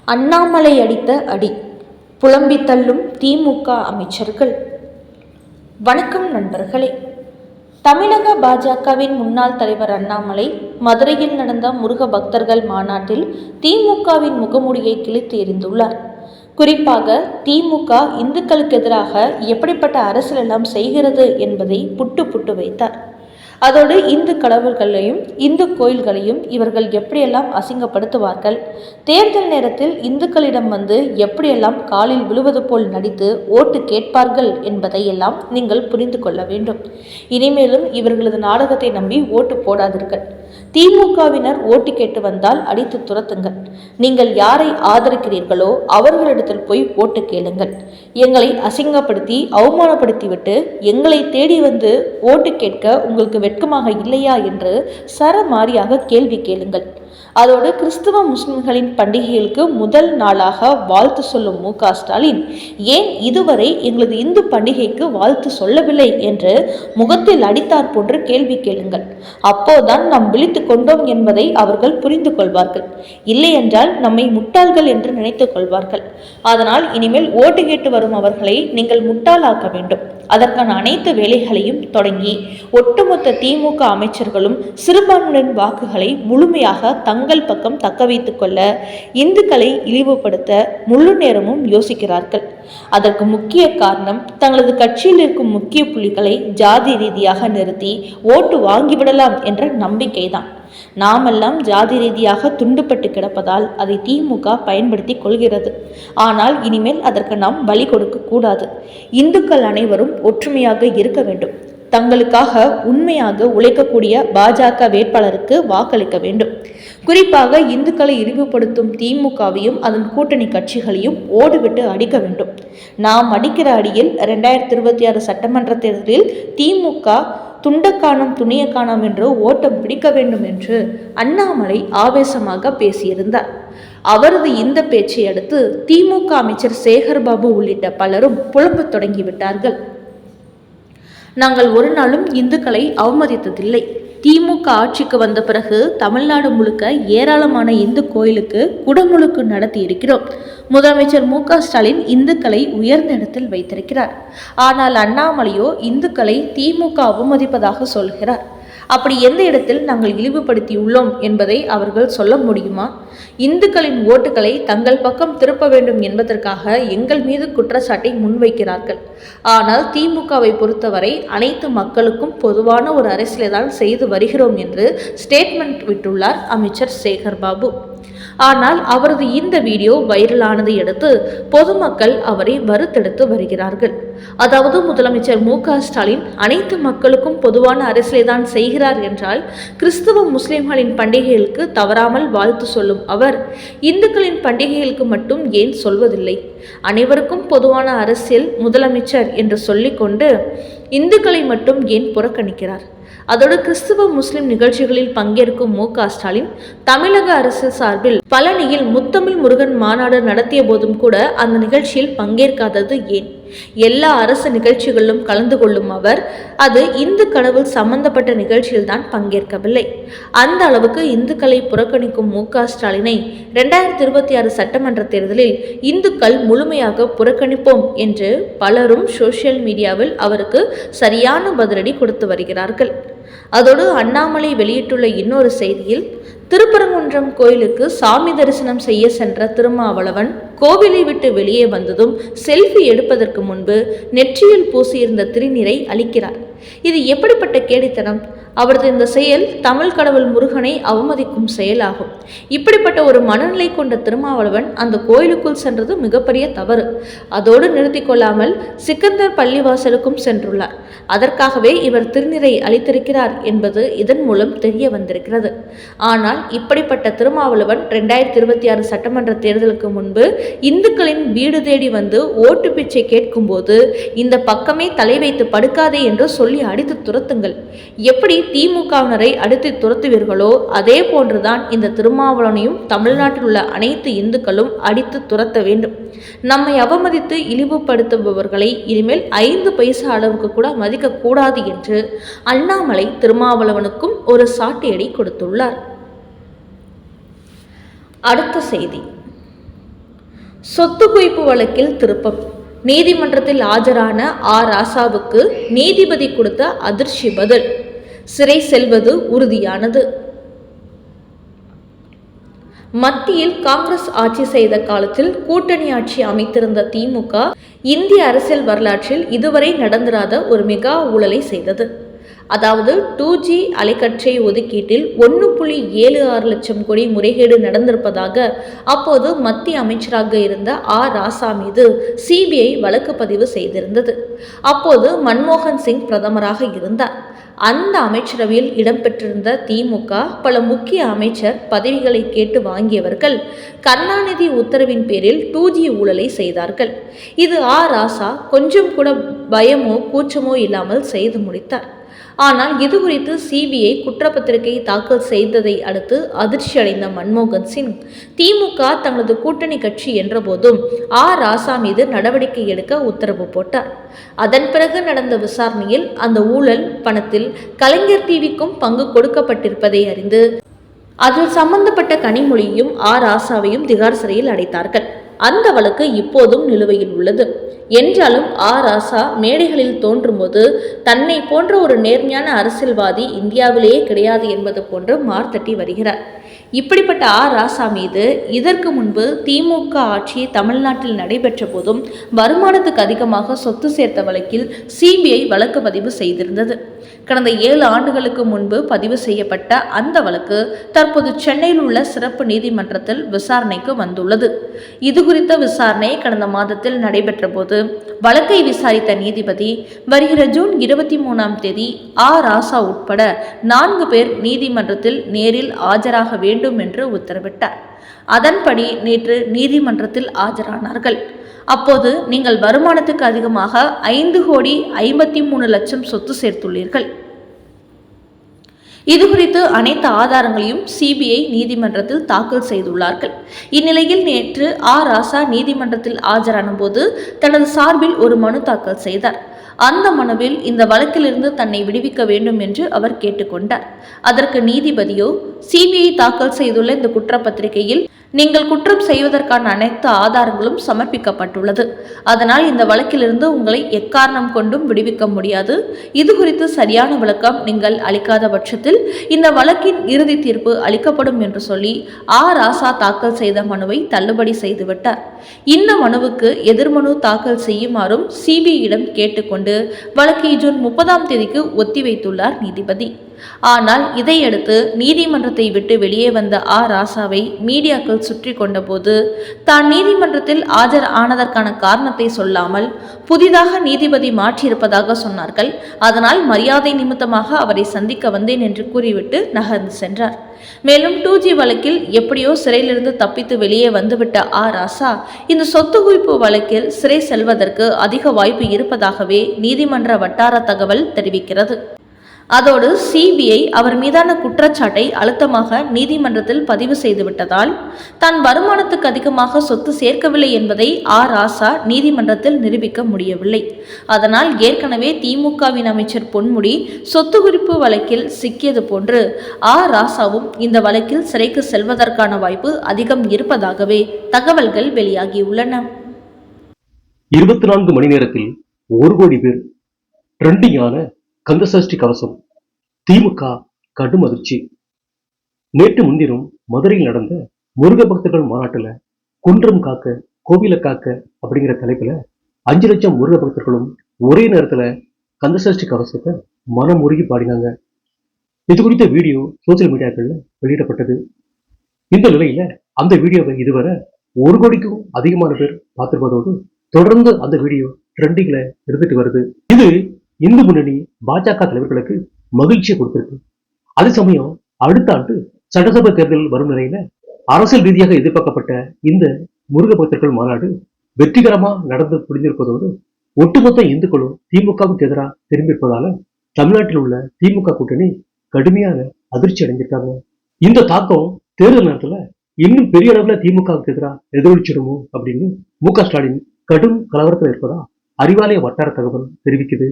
அண்ணாமலை அடித்த அடி, புலம்பி தள்ளும் திமுக அமைச்சர்கள். வணக்கம் நண்பர்களே. தமிழக பாஜகவின் முன்னாள் தலைவர் அண்ணாமலை மதுரையில் நடந்த முருக பக்தர்கள் மாநாட்டில் திமுகவின் முகமூடியை கிழித்து எறிந்துள்ளார். குறிப்பாக திமுக இந்துக்களுக்கு எதிராக எப்படிப்பட்ட அரசியல் எல்லாம் செய்கிறது என்பதை புட்டு வைத்தார். அதோடு இந்து கடவுள்களையும் இந்து கோயில்களையும் இவர்கள் எப்படியெல்லாம் அசிங்கப்படுத்துவார்கள், தேர்தல் நேரத்தில் இந்துக்களிடம் வந்து எப்படியெல்லாம் காலில் விழுவது போல் நடித்து ஓட்டு கேட்பார்கள் என்பதையெல்லாம் நீங்கள் புரிந்து கொள்ள வேண்டும். இனிமேலும் இவர்களது நாடகத்தை நம்பி ஓட்டு போடாதீர்கள். திமுகவினர் ஓட்டு கேட்டு வந்தால் அடித்து துரத்துங்கள். நீங்கள் யாரை ஆதரிக்கிறீர்களோ அவர்களிடத்தில் போய் ஓட்டு கேளுங்கள். எங்களை அசிங்கப்படுத்தி அவமானப்படுத்திவிட்டு எங்களை தேடி வந்து ஓட்டு கேட்க உங்களுக்கு வெட்கமாக இல்லையா என்று சரமாரியாக கேள்வி கேளுங்கள். அதோடு கிறிஸ்துவ முஸ்லிம்களின் பண்டிகைகளுக்கு முதல் நாளாக வாழ்த்து சொல்லும் மு.க.ஸ்டாலின் ஏன் இதுவரை எங்களது இந்து பண்டிகைக்கு வாழ்த்து சொல்லவில்லை என்று முகத்தில் அடித்தார் போன்று கேள்வி கேளுங்கள். அப்போதான் நாம் விழித்து கொண்டோம் என்பதை அவர்கள் புரிந்து கொள்வார்கள். இல்லை என்றால் நம்மை முட்டாள்கள் என்று நினைத்துக் கொள்வார்கள். அதனால் இனிமேல் ஓட்டு கேட்டு வரும் அவர்களை நீங்கள் முட்டாளாக்க வேண்டும். அதற்கான அனைத்து வேலைகளையும் தொடங்கி ஒட்டுமொத்த திமுக அமைச்சர்களும் சிறுபான்மையினர் வாக்குகளை முழுமையாக தங்கள் பக்கம் தக்க வைத்துக் கொள்ள இந்துக்களை இழிவுபடுத்த முழு நேரமும் யோசிக்கிறார்கள். அதற்கு முக்கிய காரணம் தங்களது கட்சியில் இருக்கும் முக்கிய புள்ளிகளை ஜாதி ரீதியாக நிறுத்தி ஓட்டு வாங்கிவிடலாம் என்ற நம்பிக்கைதான். நாமெல்லாம் ஜாதி ரீதியாக துண்டுபட்டு கிடப்பதால் அதை திமுக பயன்படுத்தி கொள்கிறது. ஆனால் இனிமேல் அதற்கு நாம் பலி கொடுக்க கூடாது. இந்துக்கள் அனைவரும் ஒற்றுமையாக இருக்க வேண்டும். தங்களுக்காக உண்மையாக உழைக்கக்கூடிய பாஜக வேட்பாளருக்கு வாக்களிக்க வேண்டும். குறிப்பாக இந்துக்களை இழிவுபடுத்தும் திமுகவையும் அதன் கூட்டணி கட்சிகளையும் ஓடுவிட்டு அடிக்க வேண்டும். நாம் அடிக்கிற அடியில் 2026 சட்டமன்ற தேர்தலில் திமுக துண்டக்கானம் துணிய காணாம் என்று ஓட்டம் பிடிக்க வேண்டும் என்று அண்ணாமலை ஆவேசமாக பேசியிருந்தார். அவரது இந்த பேச்சை அடுத்து திமுக அமைச்சர் சேகர்பாபு உள்ளிட்ட பலரும் புலம்பத் தொடங்கிவிட்டார்கள். நாங்கள் ஒரு நாளும் இந்துக்களை அவமதித்ததில்லை. திமுக ஆட்சிக்கு வந்த பிறகு தமிழ்நாடு முழுக்க ஏராளமான இந்து கோயிலுக்கு குடமுழுக்கு நடத்தி இருக்கிறோம். முதலமைச்சர் மு.க.ஸ்டாலின் இந்துக்களை உயர்ந்த இடத்தில் வைத்திருக்கிறார். ஆனால் அண்ணாமலையோ இந்துக்களை திமுக அவமதிப்பதாக சொல்கிறார். அப்படி எந்த இடத்தில் நாங்கள் இழிவுபடுத்தியுள்ளோம் என்பதை அவர்கள் சொல்ல முடியுமா? இந்துக்களின் ஓட்டுகளை தங்கள் பக்கம் திருப்ப வேண்டும் என்பதற்காக எங்கள் மீது குற்றச்சாட்டை முன்வைக்கிறார்கள். ஆனால் திமுகவை பொறுத்தவரை அனைத்து மக்களுக்கும் பொதுவான ஒரு அரசியலை தான் செய்து வருகிறோம் என்று ஸ்டேட்மெண்ட் விட்டுள்ளார் அமைச்சர் சேகர்பாபு. ஆனால் அவரது இந்த வீடியோ வைரலானதை அடுத்து பொதுமக்கள் அவரை வறுத்தெடுத்து வருகிறார்கள். அதாவது முதலமைச்சர் மு.க.ஸ்டாலின் அனைத்து மக்களுக்கும் பொதுவான அரசியலை தான் செய்கிறார் என்றால் கிறிஸ்துவ முஸ்லிம்களின் பண்டிகைகளுக்கு தவறாமல் வாழ்த்து சொல்லும் அவர் இந்துக்களின் பண்டிகைகளுக்கு மட்டும் ஏன் சொல்வதில்லை? அனைவருக்கும் பொதுவான அரசியல் முதலமைச்சர் என்று சொல்லிக்கொண்டு இந்துக்களை மட்டும் ஏன் புறக்கணிக்கிறார்? அதோடு கிறிஸ்துவ முஸ்லிம் நிகழ்ச்சிகளில் பங்கேற்கும் மு.க.ஸ்டாலின் தமிழக அரசு சார்பில் பழனியில் முத்தமிழ் முருகன் மாநாடு நடத்திய போதும் கூட அந்த நிகழ்ச்சியில் பங்கேற்காதது ஏன்? எல்லா அரசு நிகழ்ச்சிகளிலும் கலந்து கொள்ளும் அவர் அது இந்து கடவுள் சம்பந்தப்பட்ட நிகழ்ச்சியில் தான் பங்கேற்கவில்லை. அந்த அளவுக்கு இந்துக்களை புறக்கணிக்கும் மு.க.ஸ்டாலினை 2026 சட்டமன்ற தேர்தலில் இந்துக்கள் முழுமையாக புறக்கணிப்போம் என்று பலரும் சோசியல் மீடியாவில் அவருக்கு சரியான பதிலடி கொடுத்து வருகிறார்கள். அதோடு அண்ணாமலை வெளியிட்டுள்ள இன்னொரு செய்தியில் திருப்பரங்குன்றம் கோயிலுக்கு சாமி தரிசனம் செய்ய சென்ற திருமாவளவன் கோவிலை விட்டு வெளியே வந்ததும் செல்ஃபி எடுப்பதற்கு முன்பு நெற்றியில் பூசியிருந்த திருநீரை அளிக்கிறார். இது எப்படிப்பட்ட கேடித்தனம்? அவரது இந்த செயல் தமிழ் கடவுள் முருகனை அவமதிக்கும் செயலாகும். இப்படிப்பட்ட ஒரு மனநிலை கொண்ட திருமாவளவன் அந்த கோயிலுக்குள் சென்றது மிகப்பெரிய தவறு. அதோடு நிறுத்தி கொள்ளாமல் சிக்கந்தர் பள்ளிவாசலுக்கும் சென்றுள்ளார். அதற்காகவே இவர் திருநீரை அளித்திருக்கிறார் என்பது இதன் மூலம் தெரிய வந்திருக்கிறது. ஆனால் இப்படிப்பட்ட திருமாவளவன் 2026 சட்டமன்ற தேர்தலுக்கு முன்பு இந்துக்களின் வீடு தேடி வந்து ஓட்டு பிச்சை கேட்கும் போது இந்த பக்கமே தலை வைத்து படுக்காதே என்று சொல்லி அடித்து துரத்துங்கள். எப்படி திமுகவினரை அடித்து துரத்துவீர்களோ அதே போன்றுதான் இந்த திருமாவளவனையும் தமிழ்நாட்டில் உள்ள அனைத்து இந்துக்களும் அடித்து துரத்த வேண்டும். நம்மை அவமதித்து இழிவுபடுத்துபவர்களை இனிமேல் 5 பைசா அளவுக்கு கூட மதிக்க கூடாது என்று அண்ணாமலை திருமாவளவனுக்கும் ஒரு சாட்டையடி கொடுத்துள்ளார். அடுத்த செய்தி. சொத்து குவிப்பு வழக்கில் திருப்பம். நீதிமன்றத்தில் ஆஜரான ராசாவுக்கு நீதிபதி கொடுத்த அதிர்ச்சி பதில். சிறை செல்வது உறுதியானது. மத்தியில் காங்கிரஸ் ஆட்சி செய்த காலத்தில் கூட்டணி ஆட்சி அமைத்திருந்த திமுக இந்திய அரசியல் வரலாற்றில் இதுவரை நடந்திராத ஒரு மெகா ஊழலை செய்தது. அதாவது 2G அலைக்கற்றை ஒதுக்கீட்டில் 1.76 லட்சம் கோடி முறைகேடு நடந்திருப்பதாக அப்போது மத்திய அமைச்சராக இருந்த ராசா மீது CBI வழக்கு பதிவு செய்திருந்தது. அப்போது மன்மோகன் சிங் பிரதமராக இருந்தார். அந்த அமைச்சரவையில் இடம்பெற்றிருந்த திமுக பல முக்கிய அமைச்சர் பதவிகளை கேட்டு வாங்கியவர்கள் கருணாநிதி உத்தரவின் பேரில் 2G ஊழலை செய்தார்கள். இது ராசா கொஞ்சம் கூட பயமோ கூச்சமோ இல்லாமல் செய்து முடித்தார். ஆனால் இது குறித்து CBI குற்றப்பத்திரிகை தாக்கல் செய்ததை அடுத்து அதிர்ச்சி அடைந்த மன்மோகன் சிங் திமுக தங்களது கூட்டணி கட்சி என்றபோதும் ராசா மீது நடவடிக்கை எடுக்க உத்தரவு போட்டார். அதன் பிறகு நடந்த விசாரணையில் அந்த ஊழல் பணத்தில் கலைஞர் டிவிக்கும் பங்கு கொடுக்கப்பட்டிருப்பதை அறிந்து அதில் சம்பந்தப்பட்ட கனிமொழியையும் ராசாவையும் திகார் சிறையில் அடைத்தார்கள். அந்த வழக்கு இப்போதும் நிலுவையில் உள்ளது. என்றாலும் ராசா மேடைகளில் தோன்றும்போது தன்னை போன்ற ஒரு நேர்மையான அரசியல்வாதி இந்தியாவிலேயே கிடையாது என்பது போன்று மார்த்தட்டி வருகிறார். இப்படிப்பட்ட ராசா மீது இதற்கு முன்பு திமுக ஆட்சி தமிழ்நாட்டில் நடைபெற்ற போதும் வருமானத்துக்கு அதிகமாக சொத்து சேர்த்த வழக்கில் CBI வழக்கு பதிவு செய்திருந்தது. கடந்த 7 ஆண்டுகளுக்கு முன்பு பதிவு செய்யப்பட்ட அந்த வழக்கு தற்போது சென்னையில் உள்ள சிறப்பு நீதிமன்றத்தில் விசாரணைக்கு வந்துள்ளது. இது குறித்த விசாரணை கடந்த மாதத்தில் நடைபெற்ற போது வழக்கை விசாரித்த நீதிபதி வருகிற ஜூன் 23ஆம் தேதி ராசா உட்பட 4 பேர் நீதிமன்றத்தில் நேரில் ஆஜராக வேண்டும் என்று உத்தரவிட்டார். அதன்படி நேற்று நீதிமன்றத்தில் ஆஜரானார்கள். அப்போது நீங்கள் வருமானத்துக்கு அதிகமாக 5,53,00,000 சொத்து சேர்த்துள்ளீர்கள். இதுகுறித்து அனைத்து ஆதாரங்களையும் CBI நீதிமன்றத்தில் தாக்கல் செய்துள்ளார்கள். இந்நிலையில் நேற்று ராசா நீதிமன்றத்தில் ஆஜரான போது தனது சார்பில் ஒரு மனு தாக்கல் செய்தார். அந்த மனுவில் இந்த வழக்கிலிருந்து தன்னை விடுவிக்க வேண்டும் என்று அவர் கேட்டுக்கொண்டார். அதற்கு நீதிபதியோ CBI தாக்கல் செய்துள்ள இந்த குற்றப்பத்திரிகையில் நீங்கள் குற்றம் செய்வதற்கான அனைத்து ஆதாரங்களும் சமர்ப்பிக்கப்பட்டுள்ளது. அதனால் இந்த வழக்கிலிருந்து உங்களை எக்காரணம் கொண்டும் விடுவிக்க முடியாது. இது குறித்து சரியான விளக்கம் நீங்கள் அளிக்காத பட்சத்தில் இந்த வழக்கின் இறுதி தீர்ப்பு அளிக்கப்படும் என்று சொல்லி ராசா தாக்கல் செய்த மனுவை தள்ளுபடி செய்துவிட்டார். இந்த மனுவுக்கு எதிர்மனு தாக்கல் செய்யுமாறும் CBI-இடம் கேட்டுக்கொண்டு வழக்கை ஜூன் 30ஆம் தேதிக்கு ஒத்திவைத்துள்ளார் நீதிபதி. ஆனால் இதையடுத்து நீதிமன்றத்தை விட்டு வெளியே வந்த ராசாவை மீடியாக்கள் சுற்றி கொண்ட போது தான் நீதிமன்றத்தில் ஆஜர் ஆனதற்கான காரணத்தை சொல்லாமல் புதிதாக நீதிபதி மாற்றியிருப்பதாக சொன்னார்கள். அதனால் மரியாதை நிமித்தமாக அவரை சந்திக்க வந்தேன் என்று கூறிவிட்டு நகர்ந்து சென்றார். மேலும் 2G வழக்கில் எப்படியோ சிறையிலிருந்து தப்பித்து வெளியே வந்துவிட்ட ராசா இந்த சொத்து குவிப்பு வழக்கில் சிறை செல்வதற்கு அதிக வாய்ப்பு இருப்பதாகவே நீதிமன்ற வட்டார தகவல் தெரிவிக்கிறது. அதோடு CBI அவர் மீதான குற்றச்சாட்டை அழுத்தமாக நீதிமன்றத்தில் பதிவு செய்துவிட்டதால் தான் வருமானத்துக்கு அதிகமாக சொத்து சேர்க்கவில்லை என்பதை ராசா நீதிமன்றத்தில் நிரூபிக்க முடியவில்லை. அதனால் ஏற்கனவே திமுகவின் அமைச்சர் பொன்முடி சொத்து குவிப்பு வழக்கில் சிக்கியது போன்று ராசாவும் இந்த வழக்கில் சிறைக்கு செல்வதற்கான வாய்ப்பு அதிகம் இருப்பதாகவே தகவல்கள் வெளியாகியுள்ளன. 24 மணி நேரத்தில் 1 கோடி பேர் ட்ரெண்டிங்கான கந்தசஷ்டி கவசம். திமுக கடும் அதிர்ச்சி. நேற்று முன்தினம் மதுரையில் நடந்த முருக பக்தர்கள் மாநாட்டுல குன்றம் காக்க கோவில காக்க அப்படிங்கிற தலைப்புல 5 லட்சம் முருக பக்தர்களும் ஒரே நேரத்துல கந்தசஷ்டி கவசத்தை மனமுருகி பாடினாங்க. இது குறித்த வீடியோ சோசியல் மீடியாக்கள்ல வெளியிடப்பட்டது. இந்த நிலையில அந்த வீடியோவை இதுவரை 1 கோடிக்கும் அதிகமான பேர் பார்த்திருப்பதோடு தொடர்ந்து அந்த வீடியோ ட்ரெண்டிங்ல இருந்துட்டு வருது. இது இந்து முன்னணி பாஜக தலைவர்களுக்கு மகிழ்ச்சியை கொடுத்திருக்கு. அதே சமயம் அடுத்த ஆண்டு சட்டசபை தேர்தல் வரும் நிலையில அரசியல் ரீதியாக எதிர்பார்க்கப்பட்ட இந்த முருக பக்தர்கள் மாநாடு வெற்றிகரமா நடந்து முடிந்திருப்பதோடு ஒட்டுமொத்த இந்துக்களும் திமுகவுக்கு எதிராக திரும்பியிருப்பதால தமிழ்நாட்டில் உள்ள திமுக கூட்டணி கடுமையான அதிர்ச்சி அடைஞ்சிருக்காங்க. இந்த தாக்கம் தேர்தல் நேரத்துல இன்னும் பெரிய அளவுல திமுகவுக்கு எதிராக எதிரொலிச்சிடுமோ அப்படின்னு MK ஸ்டாலின் கடும் கலவரத்தில் இருப்பதா அறிவாலய வட்டார தகவல் தெரிவிக்குது.